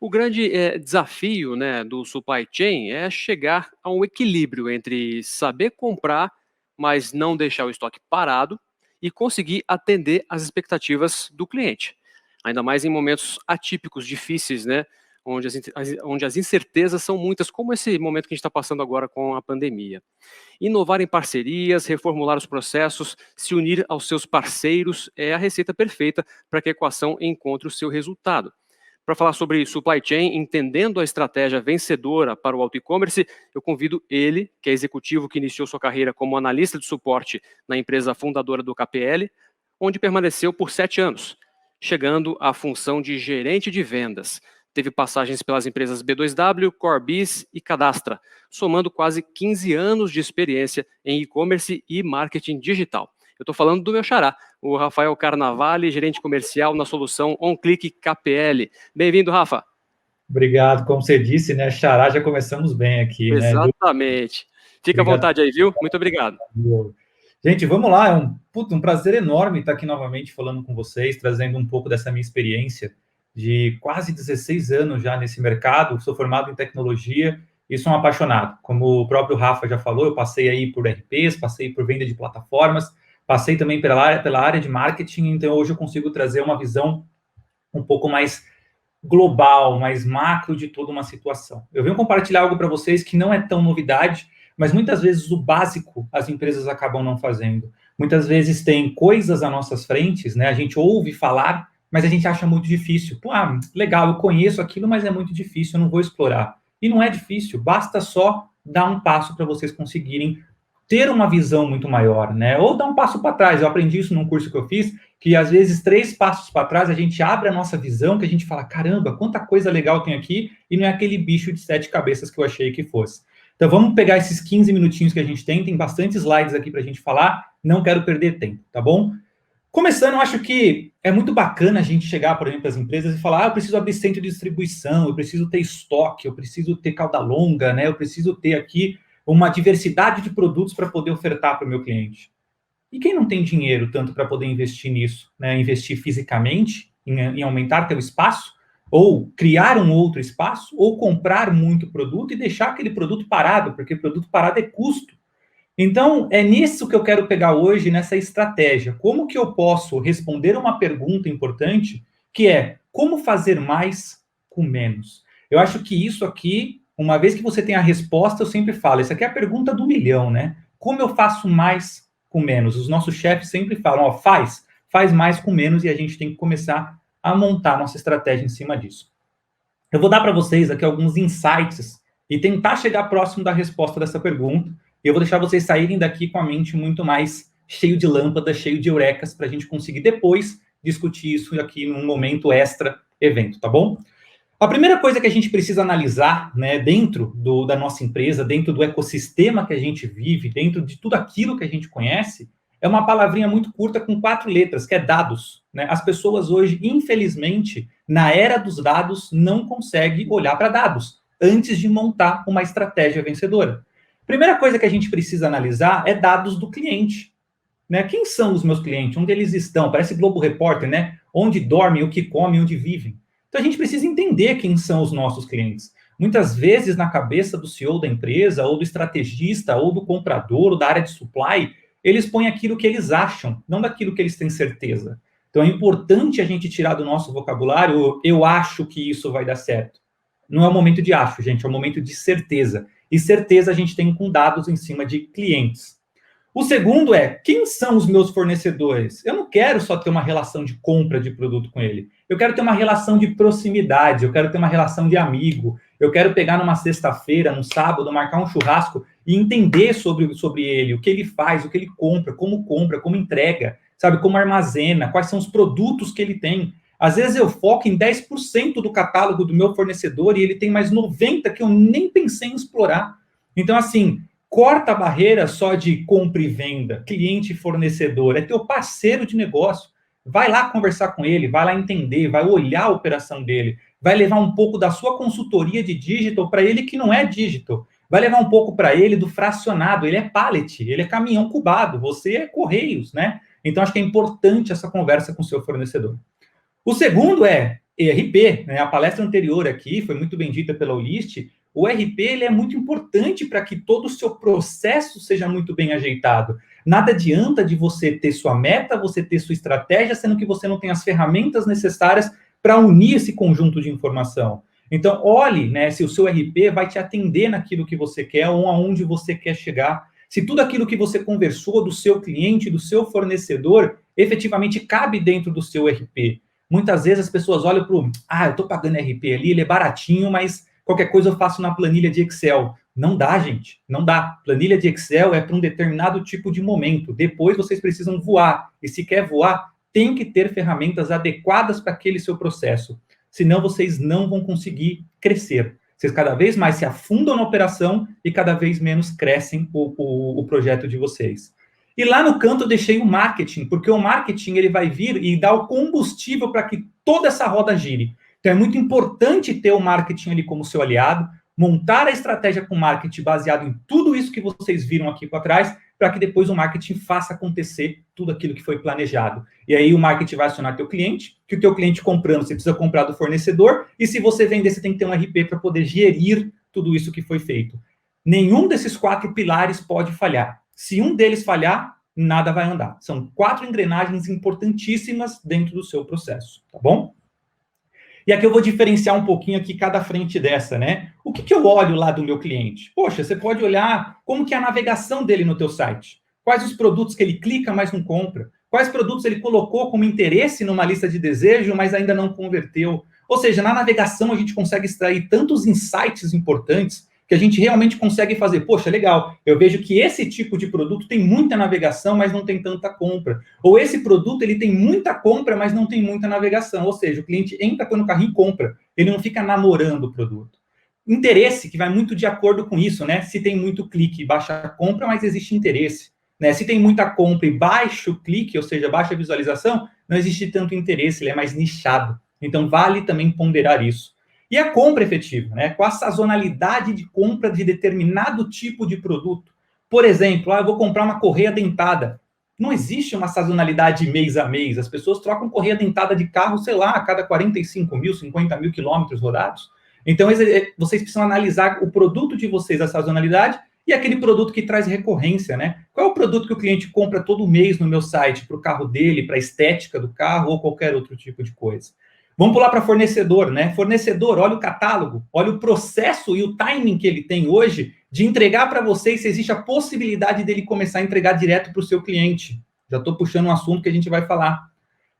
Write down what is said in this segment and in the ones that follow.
O grande desafio, né, do supply chain é chegar a um equilíbrio entre saber comprar, mas não deixar o estoque parado e conseguir atender às expectativas do cliente. Ainda mais em momentos atípicos, difíceis, né, onde as incertezas são muitas, como esse momento que a gente está passando agora com a pandemia. Inovar em parcerias, reformular os processos, se unir aos seus parceiros é a receita perfeita para que a equação encontre o seu resultado. Para falar sobre supply chain, entendendo a estratégia vencedora para o auto e-commerce, eu convido ele, que é executivo que iniciou sua carreira como analista de suporte na empresa fundadora do KPL, onde permaneceu por 7 anos, chegando à função de gerente de vendas. Teve passagens pelas empresas B2W, Corbis e Cadastra, somando quase 15 anos de experiência em e-commerce e marketing digital. Eu estou falando do meu xará, o Rafael Carnavale, gerente comercial na solução OnClick KPL. Bem-vindo, Rafa. Obrigado. Como você disse, né, xará, já começamos bem aqui, né? Exatamente. Fica Obrigado. À vontade aí, viu? Muito obrigado. Gente, vamos lá. É um prazer enorme estar aqui novamente falando com vocês, trazendo um pouco dessa minha experiência de quase 16 anos já nesse mercado. Sou formado em tecnologia e sou um apaixonado. Como o próprio Rafa já falou, eu passei aí por RPs, passei por venda de plataformas, passei também pela área de marketing, então hoje eu consigo trazer uma visão um pouco mais global, mais macro de toda uma situação. Eu venho compartilhar algo para vocês que não é tão novidade, mas muitas vezes o básico as empresas acabam não fazendo. Muitas vezes tem coisas às nossas frentes, né? A gente ouve falar, mas a gente acha muito difícil. Pô, legal, eu conheço aquilo, mas é muito difícil, eu não vou explorar. E não é difícil, basta só dar um passo para vocês conseguirem ter uma visão muito maior, né? Ou dar um passo para trás. Eu aprendi isso num curso que eu fiz, que às vezes 3 passos para trás a gente abre a nossa visão, que a gente fala, caramba, quanta coisa legal tem aqui, e não é aquele bicho de 7 cabeças que eu achei que fosse. Então vamos pegar esses 15 minutinhos que a gente tem bastante slides aqui para a gente falar, não quero perder tempo, tá bom? Começando, eu acho que é muito bacana a gente chegar, por exemplo, às empresas e falar, eu preciso abrir centro de distribuição, eu preciso ter estoque, eu preciso ter cauda longa, né? Eu preciso ter aqui uma diversidade de produtos para poder ofertar para o meu cliente. E quem não tem dinheiro tanto para poder investir nisso, né? Investir fisicamente, em aumentar teu espaço, ou criar um outro espaço, ou comprar muito produto e deixar aquele produto parado, porque produto parado é custo. Então, é nisso que eu quero pegar hoje, nessa estratégia. Como que eu posso responder uma pergunta importante, que é, como fazer mais com menos? Eu acho que isso aqui, uma vez que você tem a resposta, eu sempre falo, essa aqui é a pergunta do milhão, né? Como eu faço mais com menos? Os nossos chefes sempre falam, ó, faz mais com menos, e a gente tem que começar a montar nossa estratégia em cima disso. Eu vou dar para vocês aqui alguns insights e tentar chegar próximo da resposta dessa pergunta. E eu vou deixar vocês saírem daqui com a mente muito mais cheio de lâmpadas, cheio de eurecas, para a gente conseguir depois discutir isso aqui num momento extra evento, tá bom? A primeira coisa que a gente precisa analisar, né, dentro da nossa empresa, dentro do ecossistema que a gente vive, dentro de tudo aquilo que a gente conhece, é uma palavrinha muito curta com 4 letras, que é dados, né? As pessoas hoje, infelizmente, na era dos dados, não conseguem olhar para dados antes de montar uma estratégia vencedora. Primeira coisa que a gente precisa analisar é dados do cliente, né? Quem são os meus clientes? Onde eles estão? Parece Globo Repórter, né? Onde dormem, o que comem, onde vivem. Então, a gente precisa entender quem são os nossos clientes. Muitas vezes, na cabeça do CEO da empresa, ou do estrategista, ou do comprador, ou da área de supply, eles põem aquilo que eles acham, não daquilo que eles têm certeza. Então, é importante a gente tirar do nosso vocabulário, eu acho que isso vai dar certo. Não é o momento de acho, gente, é o momento de certeza. E certeza a gente tem com dados em cima de clientes. O segundo é, quem são os meus fornecedores? Eu não quero só ter uma relação de compra de produto com ele. Eu quero ter uma relação de proximidade, eu quero ter uma relação de amigo, eu quero pegar numa sexta-feira, num sábado, marcar um churrasco e entender sobre ele, o que ele faz, o que ele compra, como entrega, sabe, como armazena, quais são os produtos que ele tem. Às vezes eu foco em 10% do catálogo do meu fornecedor e ele tem mais 90% que eu nem pensei em explorar. Então, assim, corta a barreira só de compra e venda, cliente e fornecedor, é teu parceiro de negócio. Vai lá conversar com ele, vai lá entender, vai olhar a operação dele, vai levar um pouco da sua consultoria de digital para ele que não é digital, vai levar um pouco para ele do fracionado, ele é pallet, ele é caminhão cubado, você é correios, né? Então, acho que é importante essa conversa com o seu fornecedor. O segundo é, ERP, né? A palestra anterior aqui foi muito bem dita pela Ulist. O RP ele é muito importante para que todo o seu processo seja muito bem ajeitado. Nada adianta de você ter sua meta, você ter sua estratégia, sendo que você não tem as ferramentas necessárias para unir esse conjunto de informação. Então, olhe, né, se o seu RP vai te atender naquilo que você quer ou aonde você quer chegar. Se tudo aquilo que você conversou do seu cliente, do seu fornecedor, efetivamente cabe dentro do seu RP. Muitas vezes as pessoas olham para o, eu estou pagando RP ali, ele é baratinho, mas qualquer coisa eu faço na planilha de Excel. Não dá, gente, não dá. Planilha de Excel é para um determinado tipo de momento. Depois vocês precisam voar. E se quer voar, tem que ter ferramentas adequadas para aquele seu processo. Senão vocês não vão conseguir crescer. Vocês cada vez mais se afundam na operação e cada vez menos crescem o projeto de vocês. E lá no canto eu deixei o marketing, porque o marketing ele vai vir e dar o combustível para que toda essa roda gire. Então é muito importante ter o marketing ali como seu aliado, montar a estratégia com marketing baseado em tudo isso que vocês viram aqui para trás, para que depois o marketing faça acontecer tudo aquilo que foi planejado. E aí o marketing vai acionar teu cliente, que o teu cliente comprando, você precisa comprar do fornecedor, e se você vender, você tem que ter um RP para poder gerir tudo isso que foi feito. Nenhum desses 4 pilares pode falhar. Se um deles falhar, nada vai andar. São 4 engrenagens importantíssimas dentro do seu processo, tá bom? E aqui eu vou diferenciar um pouquinho aqui cada frente dessa, né? O que eu olho lá do meu cliente? Poxa, você pode olhar como que é a navegação dele no teu site. Quais os produtos que ele clica, mas não compra? Quais produtos ele colocou como interesse numa lista de desejo, mas ainda não converteu? Ou seja, na navegação a gente consegue extrair tantos insights importantes que a gente realmente consegue fazer, poxa, legal, eu vejo que esse tipo de produto tem muita navegação, mas não tem tanta compra. Ou esse produto, ele tem muita compra, mas não tem muita navegação. Ou seja, o cliente entra, põe no carrinho e compra. Ele não fica namorando o produto. Interesse, que vai muito de acordo com isso, né? Se tem muito clique e baixa compra, mas existe interesse. Né? Se tem muita compra e baixo clique, ou seja, baixa visualização, não existe tanto interesse, ele é mais nichado. Então, vale também ponderar isso. E a compra efetiva, né? Com a sazonalidade de compra de determinado tipo de produto. Por exemplo, eu vou comprar uma correia dentada. Não existe uma sazonalidade mês a mês. As pessoas trocam correia dentada de carro, sei lá, a cada 45 mil, 50 mil quilômetros rodados. Então, vocês precisam analisar o produto de vocês, a sazonalidade, e aquele produto que traz recorrência, né? Qual é o produto que o cliente compra todo mês no meu site, para o carro dele, para a estética do carro ou qualquer outro tipo de coisa? Vamos pular para fornecedor, né? Fornecedor, olha o catálogo, olha o processo e o timing que ele tem hoje de entregar para vocês, se existe a possibilidade dele começar a entregar direto para o seu cliente. Já estou puxando um assunto que a gente vai falar.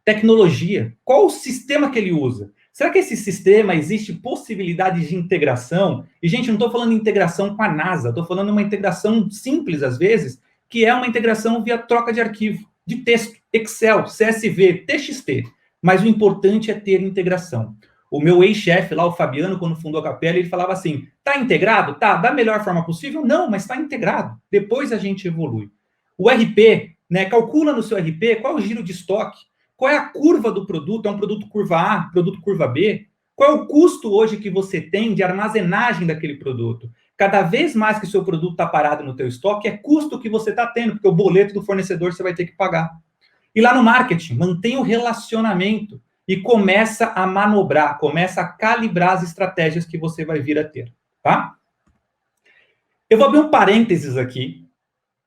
Tecnologia, qual o sistema que ele usa? Será que esse sistema existe possibilidade de integração? E, gente, não estou falando de integração com a NASA, estou falando de uma integração simples, às vezes, que é uma integração via troca de arquivo, de texto, Excel, CSV, TXT. Mas o importante é ter integração. O meu ex-chefe lá, o Fabiano, quando fundou a Capella, ele falava assim, tá integrado? Tá, da melhor forma possível? Não, mas está integrado. Depois a gente evolui. O RP, né, calcula no seu RP qual é o giro de estoque, qual é a curva do produto, é um produto curva A, produto curva B? Qual é o custo hoje que você tem de armazenagem daquele produto? Cada vez mais que o seu produto está parado no teu estoque, é custo que você está tendo, porque o boleto do fornecedor você vai ter que pagar. E lá no marketing, mantenha o relacionamento e começa a manobrar, começa a calibrar as estratégias que você vai vir a ter, tá? Eu vou abrir um parênteses aqui,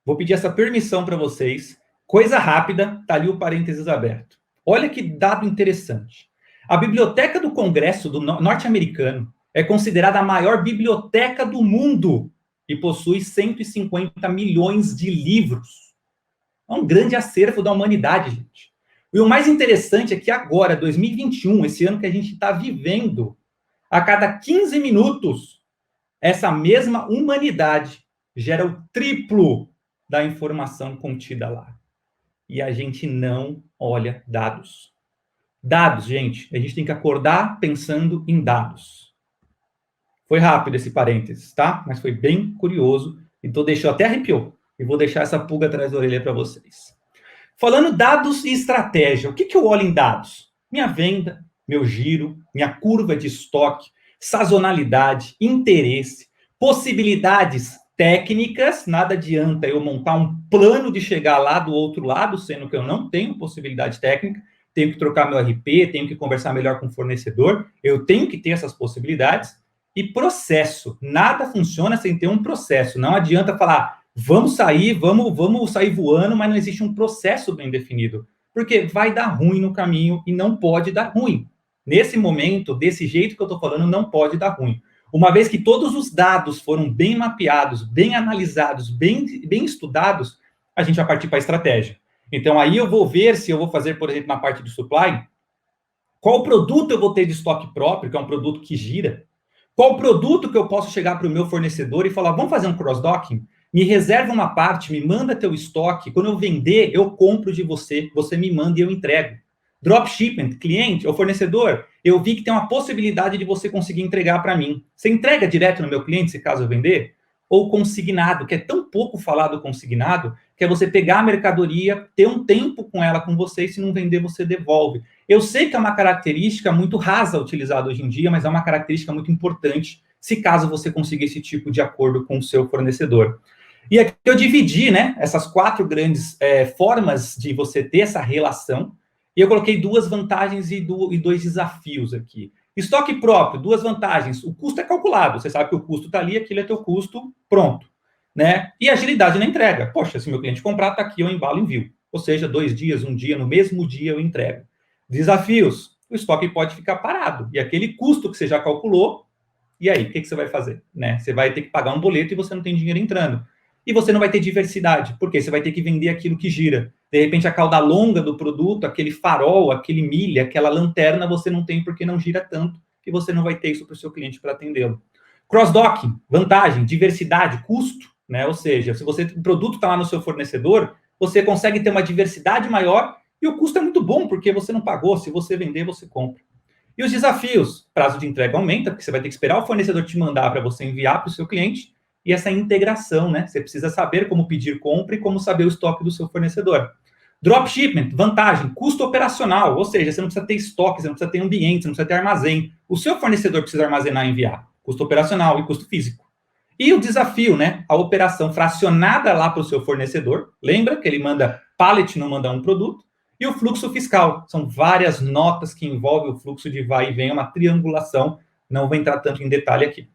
vou pedir essa permissão para vocês. Coisa rápida, tá ali o parênteses aberto. Olha que dado interessante. A Biblioteca do Congresso do norte-americano é considerada a maior biblioteca do mundo e possui 150 milhões de livros. É um grande acervo da humanidade, gente. E o mais interessante é que agora, 2021, esse ano que a gente está vivendo, a cada 15 minutos, essa mesma humanidade gera o triplo da informação contida lá. E a gente não olha dados. Dados, gente, a gente tem que acordar pensando em dados. Foi rápido esse parênteses, tá? Mas foi bem curioso. Então deixou até arrepiou. E vou deixar essa pulga atrás da orelha para vocês. Falando dados e estratégia, o que eu olho em dados? Minha venda, meu giro, minha curva de estoque, sazonalidade, interesse, possibilidades técnicas. Nada adianta eu montar um plano de chegar lá do outro lado, sendo que eu não tenho possibilidade técnica. tenho que trocar meu RP, tenho que conversar melhor com o fornecedor, eu tenho que ter essas possibilidades. E processo, nada funciona sem ter um processo. Não adianta falar, vamos sair voando, mas não existe um processo bem definido, porque vai dar ruim no caminho e não pode dar ruim. Nesse momento, desse jeito que eu estou falando, não pode dar ruim. Uma vez que todos os dados foram bem mapeados, bem analisados, bem estudados, a gente vai partir para a estratégia. Então, aí eu vou ver se eu vou fazer, por exemplo, na parte de supply, qual produto eu vou ter de estoque próprio, que é um produto que gira, qual produto que eu posso chegar para o meu fornecedor e falar, vamos fazer um cross-docking? Me reserva uma parte, me manda teu estoque, quando eu vender, eu compro de você, você me manda e eu entrego. Dropshipment, cliente ou fornecedor, eu vi que tem uma possibilidade de você conseguir entregar para mim. Você entrega direto no meu cliente, se caso eu vender? Ou consignado, que é tão pouco falado consignado, que é você pegar a mercadoria, ter um tempo com ela com você, e se não vender, você devolve. Eu sei que é uma característica muito rasa utilizada hoje em dia, mas é uma característica muito importante, se caso você conseguir esse tipo de acordo com o seu fornecedor. E aqui eu dividi, né, essas 4 grandes formas de você ter essa relação, e eu coloquei 2 vantagens e 2 desafios aqui. Estoque próprio, 2 vantagens. O custo é calculado. Você sabe que o custo está ali, aquilo é teu custo, pronto. Né? E agilidade na entrega. Poxa, se meu cliente comprar, está aqui, eu embalo e envio. Ou seja, 2 dias, 1 dia, no mesmo dia eu entrego. Desafios. O estoque pode ficar parado. E aquele custo que você já calculou, e aí, o que você vai fazer? Né? Você vai ter que pagar um boleto e você não tem dinheiro entrando. E você não vai ter diversidade, porque você vai ter que vender aquilo que gira. De repente, a cauda longa do produto, aquele farol, aquele milha, aquela lanterna, você não tem porque não gira tanto, que você não vai ter isso para o seu cliente para atendê-lo. Cross-docking, vantagem, diversidade, custo, né? Ou seja, se o produto está lá no seu fornecedor, você consegue ter uma diversidade maior e o custo é muito bom, porque você não pagou, se você vender, você compra. E os desafios, prazo de entrega aumenta, porque você vai ter que esperar o fornecedor te mandar para você enviar para o seu cliente, e essa integração, né? Você precisa saber como pedir compra e como saber o estoque do seu fornecedor. Dropshipment, vantagem, custo operacional, ou seja, você não precisa ter estoque, você não precisa ter ambiente, você não precisa ter armazém. O seu fornecedor precisa armazenar e enviar. Custo operacional e custo físico. E o desafio, né? A operação fracionada lá para o seu fornecedor. Lembra que ele manda pallet, não manda um produto. E o fluxo fiscal. São várias notas que envolvem o fluxo de vai e vem, é uma triangulação. Não vou entrar tanto em detalhe aqui.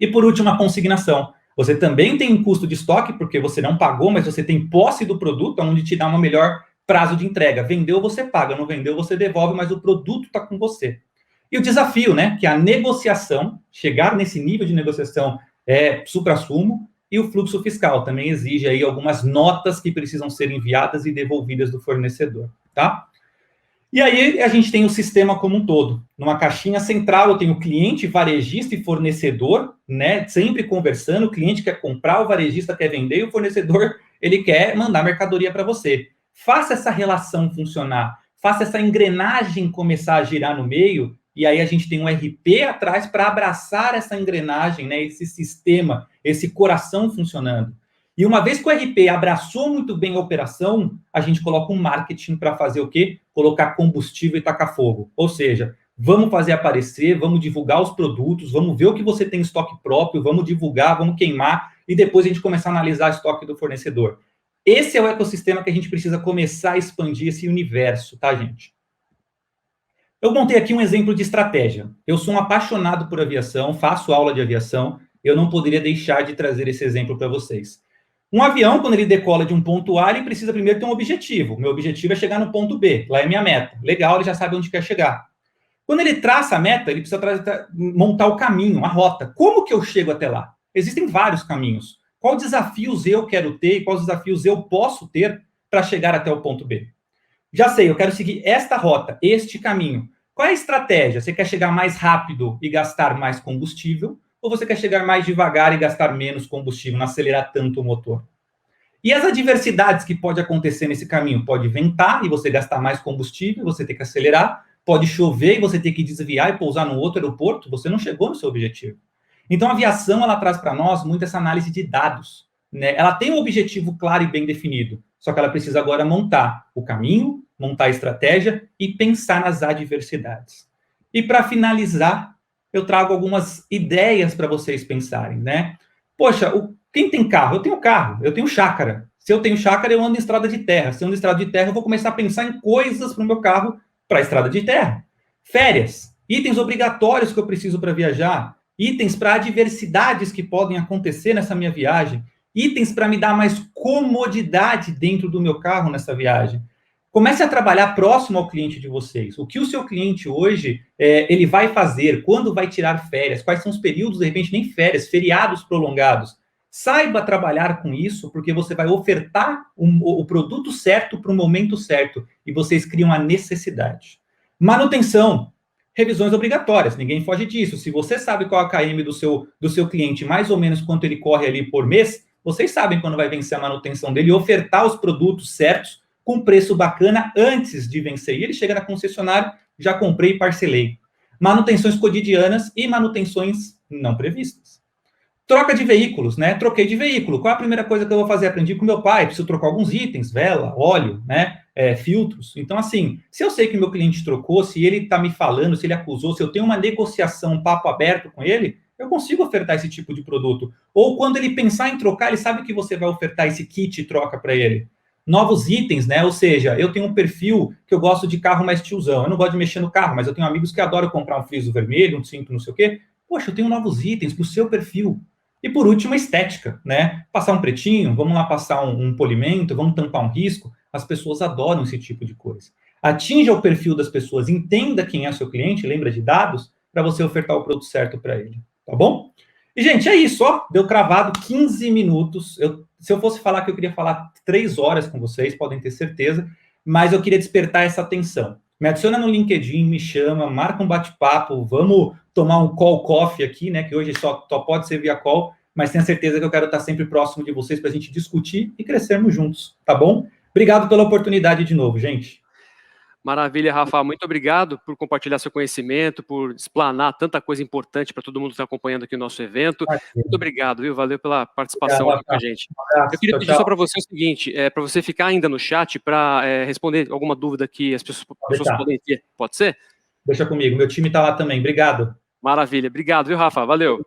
E por último, a consignação. Você também tem um custo de estoque, porque você não pagou, mas você tem posse do produto, onde te dá um melhor prazo de entrega. Vendeu, você paga. Não vendeu, você devolve, mas o produto está com você. E o desafio, né? Que é a negociação, chegar nesse nível de negociação é supra-sumo, e o fluxo fiscal também exige aí algumas notas que precisam ser enviadas e devolvidas do fornecedor, tá? E aí a gente tem o sistema como um todo. Numa caixinha central eu tenho o cliente, varejista e fornecedor, né? Sempre conversando, o cliente quer comprar, o varejista quer vender, e o fornecedor, ele quer mandar mercadoria para você. Faça essa relação funcionar, faça essa engrenagem começar a girar no meio, e aí a gente tem um RP atrás para abraçar essa engrenagem, né? Esse sistema, esse coração funcionando. E uma vez que o RP abraçou muito bem a operação, a gente coloca um marketing para fazer o quê? Colocar combustível e tacar fogo. Ou seja, vamos fazer aparecer, vamos divulgar os produtos, vamos ver o que você tem em estoque próprio, vamos divulgar, vamos queimar, e depois a gente começar a analisar o estoque do fornecedor. Esse é o ecossistema que a gente precisa começar a expandir esse universo, tá, gente? Eu montei aqui um exemplo de estratégia. Eu sou um apaixonado por aviação, faço aula de aviação, eu não poderia deixar de trazer esse exemplo para vocês. Um avião, quando ele decola de um ponto A, ele precisa primeiro ter um objetivo. Meu objetivo é chegar no ponto B. Lá é minha meta. Legal, ele já sabe onde quer chegar. Quando ele traça a meta, ele precisa montar o caminho, a rota. Como que eu chego até lá? Existem vários caminhos. Quais desafios eu quero ter e quais desafios eu posso ter para chegar até o ponto B? Já sei, eu quero seguir esta rota, este caminho. Qual é a estratégia? Você quer chegar mais rápido e gastar mais combustível? Ou você quer chegar mais devagar e gastar menos combustível, não acelerar tanto o motor? E as adversidades que pode acontecer nesse caminho? Pode ventar e você gastar mais combustível, você ter que acelerar. Pode chover e você ter que desviar e pousar no outro aeroporto. Você não chegou no seu objetivo. Então, a aviação, ela traz para nós muito essa análise de dados, né? Ela tem um objetivo claro e bem definido, só que ela precisa agora montar o caminho, montar a estratégia e pensar nas adversidades. E para finalizar, eu trago algumas ideias para vocês pensarem, né? Poxa, quem tem carro? Eu tenho carro, eu tenho chácara. Se eu tenho chácara, eu ando em estrada de terra. Se eu ando em estrada de terra, eu vou começar a pensar em coisas para o meu carro para a estrada de terra. Férias, itens obrigatórios que eu preciso para viajar, itens para adversidades que podem acontecer nessa minha viagem, itens para me dar mais comodidade dentro do meu carro nessa viagem. Comece a trabalhar próximo ao cliente de vocês. O que o seu cliente hoje ele vai fazer, quando vai tirar férias, quais são os períodos, de repente nem férias, feriados prolongados. Saiba trabalhar com isso, porque você vai ofertar o produto certo para o momento certo e vocês criam a necessidade. Manutenção, revisões obrigatórias, ninguém foge disso. Se você sabe qual é a KM do seu cliente, mais ou menos quanto ele corre ali por mês, vocês sabem quando vai vencer a manutenção dele e ofertar os produtos certos com preço bacana antes de vencer. E ele chega na concessionária, já comprei e parcelei. Manutenções cotidianas e manutenções não previstas. Troca de veículos, né? Troquei de veículo. Qual é a primeira coisa que eu vou fazer? Aprendi com meu pai. Preciso trocar alguns itens, vela, óleo, né? Filtros. Então, assim, se eu sei que o meu cliente trocou, se ele está me falando, se ele acusou, se eu tenho uma negociação, um papo aberto com ele, eu consigo ofertar esse tipo de produto. Ou quando ele pensar em trocar, ele sabe que você vai ofertar esse kit e troca para ele. Novos itens, né? Ou seja, eu tenho um perfil que eu gosto de carro mais tiozão. Eu não gosto de mexer no carro, mas eu tenho amigos que adoram comprar um friso vermelho, um cinto, não sei o quê. Poxa, eu tenho novos itens para o seu perfil. E por último, a estética, né? Passar um pretinho, vamos lá passar um polimento, vamos tampar um risco. As pessoas adoram esse tipo de coisa. Atinja o perfil das pessoas, entenda quem é seu cliente, lembra de dados, para você ofertar o produto certo para ele, tá bom? E, gente, é isso, ó. Deu cravado 15 minutos. Se eu fosse falar que eu queria falar 3 horas com vocês, podem ter certeza, mas eu queria despertar essa atenção. Me adiciona no LinkedIn, me chama, marca um bate-papo, vamos tomar um call coffee aqui, né? Que hoje só pode ser via call, mas tenha certeza que eu quero estar sempre próximo de vocês para a gente discutir e crescermos juntos, tá bom? Obrigado pela oportunidade de novo, gente. Maravilha, Rafa. Muito obrigado por compartilhar seu conhecimento, por explanar tanta coisa importante para todo mundo que está acompanhando aqui o nosso evento. Muito obrigado, viu? Valeu pela participação aqui com a gente. Eu queria pedir só para você o seguinte, para você ficar ainda no chat para responder alguma dúvida que as pessoas podem ter. Pode ser? Deixa comigo, meu time está lá também. Obrigado. Maravilha. Obrigado, viu, Rafa? Valeu.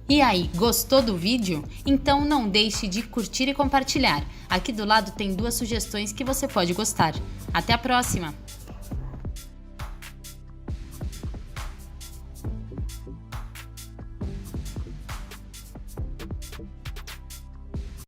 E aí, gostou do vídeo? Então não deixe de curtir e compartilhar. Aqui do lado tem 2 sugestões que você pode gostar. Até a próxima!